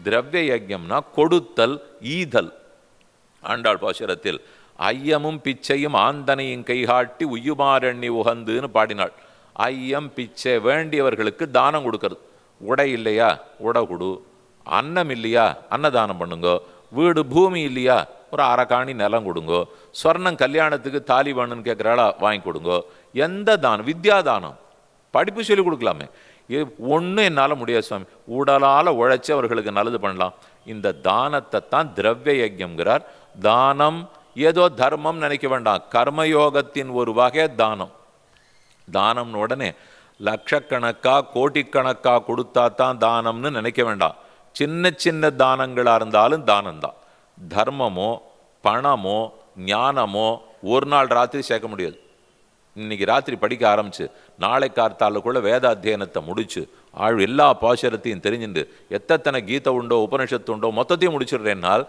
திரவிய யஜ்யம்னா கொடுத்தல், ஈதல். ஆண்டாள் பாசுரத்தில் ஐயமும் பிச்சையும் ஆந்தனையும் கைகாட்டி உய்யுமாறண்ணி உகந்துன்னு பாடினாள். ஐயம் பிச்சை வேண்டியவர்களுக்கு தானம் கொடுக்கறது. உடை இல்லையா உடை கொடு, அன்னம் இல்லையா அன்னதானம் பண்ணுங்கோ, வீடு பூமி இல்லையா ஒரு அரைக்காணி நிலம் கொடுங்கோ, சொர்ணம் கல்யாணத்துக்கு தாலி வேணும்னு கேட்குறாளா வாங்கி கொடுங்கோ. எந்த தானம்? வித்யாதானம், படிப்பு சொல்லி கொடுக்கலாமே. ஒன்றும் என்னால் முடியாது சுவாமி, உடலால் உழைச்சி அவர்களுக்கு நல்லது பண்ணலாம். இந்த தானத்தை தான் திரவிய யஜ்யம்ங்கிறார். தானம் ஏதோ தர்மம் நினைக்க வேண்டாம், கர்மயோகத்தின் ஒரு வகை தானம். தானம்னு உடனே லட்சக்கணக்கா கோட்டிக்கணக்கா கொடுத்தா தான் தானம்னு நினைக்க வேண்டாம். சின்ன சின்ன தானங்களாக இருந்தாலும் தானம்தான். தர்மமோ பணமோ ஞானமோ ஒரு நாள் ராத்திரி சேர்க்க முடியாது. இன்னைக்கு ராத்திரி படிக்க ஆரம்பிச்சு நாளை கார்த்தாலுக்குள்ள வேத அத்தியனத்தை முடிச்சு எல்லா பாசுரத்தையும் தெரிஞ்சுட்டு எத்தனை கீதை உண்டோ உபனிஷத்து உண்டோ மொத்தத்தையும் முடிச்சிடுறேன்னால்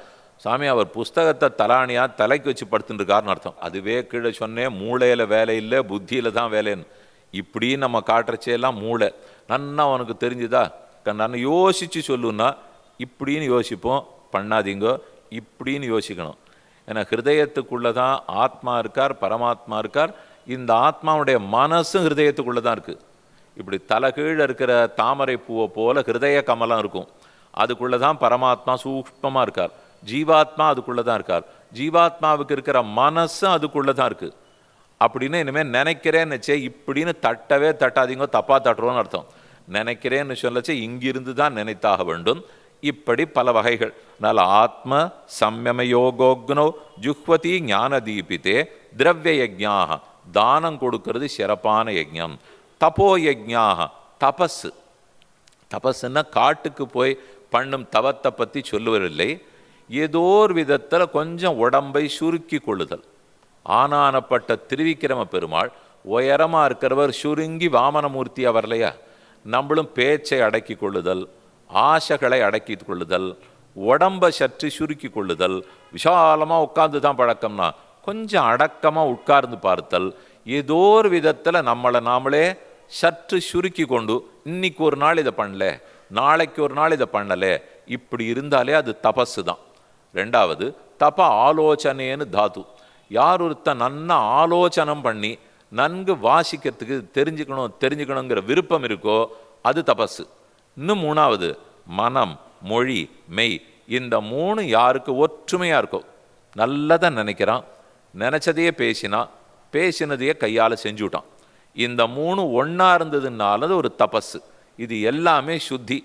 சாமி அவர் புஸ்தகத்தை தலானியா தலைக்கு வச்சு படுத்துட்டு இருக்காருன்னு அர்த்தம். அதுவே கீழே சொன்னேன், மூளையில் வேலை இல்லை புத்தியில் தான் வேலைன்னு. இப்படி நம்ம காட்டுறச்செல்லாம் மூளை நன்னா அவனுக்கு தெரிஞ்சுதா, நான் யோசித்து சொல்லுன்னா இப்படின்னு யோசிப்போம், பண்ணாதீங்கோ இப்படின்னு யோசிக்கணும். ஏன்னா ஹிருதயத்துக்குள்ளே தான் ஆத்மா இருக்கார், பரமாத்மா இருக்கார். இந்த ஆத்மாவுடைய மனசும் ஹிருதயத்துக்குள்ளே தான் இருக்குது. இப்படி தலைகீழ இருக்கிற தாமரை பூவை போல ஹிருதய கமலம் இருக்கும், அதுக்குள்ளே தான் பரமாத்மா சூக்ஷ்மமாக இருக்கார். ஜீவாத்மா அதுக்குள்ளே தான் இருக்கார். ஜீவாத்மாவுக்கு இருக்கிற மனசும் அதுக்குள்ளே தான் இருக்குது. அப்படின்னு இனிமேல் நினைக்கிறேன்னு வச்சே இப்படின்னு தட்டவே தட்டாதீங்க, தப்பா தட்டுறோன்னு அர்த்தம். நினைக்கிறேன்னு சொல்லச்சே இங்கிருந்து தான் நினைத்தாக வேண்டும். இப்படி பல வகைகள். அதனால் ஆத்ம சம்யமயோகோக்னோ ஜுஹ்வதி ஞான தீபித்தே திரவிய யஜ்ஞாக, தானம் கொடுக்கறது சிறப்பான யஜ்ஞம். தபோ யஜ்ஞாக, தபஸ். தபஸ்ன்னா காட்டுக்கு போய் பண்ணும் தவத்தை பற்றி சொல்லுவதில்லை. ஏதோ ஒரு விதத்தில் கொஞ்சம் உடம்பை சுருக்கி கொள்ளுதல். ஆனானப்பட்ட திருவிக்கிரம பெருமாள் உயரமாக இருக்கிறவர் சுருங்கி வாமனமூர்த்தியாக வரலையா? நம்மளும் பேச்சை அடக்கி கொள்ளுதல், ஆசைகளை அடக்கி கொள்ளுதல், உடம்பை சற்று சுருக்கி கொள்ளுதல். விஷாலமாக உட்கார்ந்து தான் பழக்கம்னா கொஞ்சம் அடக்கமாக உட்கார்ந்து பார்த்தல். ஏதோ ஒரு விதத்தில் நம்மளை நாமளே சற்று சுருக்கி கொண்டு இன்னைக்கு ஒரு நாள் இதை பண்ணல, நாளைக்கு ஒரு நாள் இதை பண்ணலை, இப்படி இருந்தாலே அது தபஸு தான். ரெண்டாவது தப ஆலோசனேன்னு தாது. யார் ஒருத்த நன்னா ஆலோசனம் பண்ணி நன்கு வாசிக்கிறதுக்கு தெரிஞ்சுக்கணுங்கிற விருப்பம் இருக்கோ அது தபஸு. இன்னும் மூணாவது மனம் மொழி மெய். இந்த மூணு யாருக்கு ஒற்றுமையாக இருக்கோ, நல்லதான் நினைக்கிறான், நினச்சதையே பேசினதையே கையால் செஞ்சுட்டான், இந்த மூணு ஒன்றா இருந்ததுனால ஒரு தபஸு. இது எல்லாமே சுத்தி.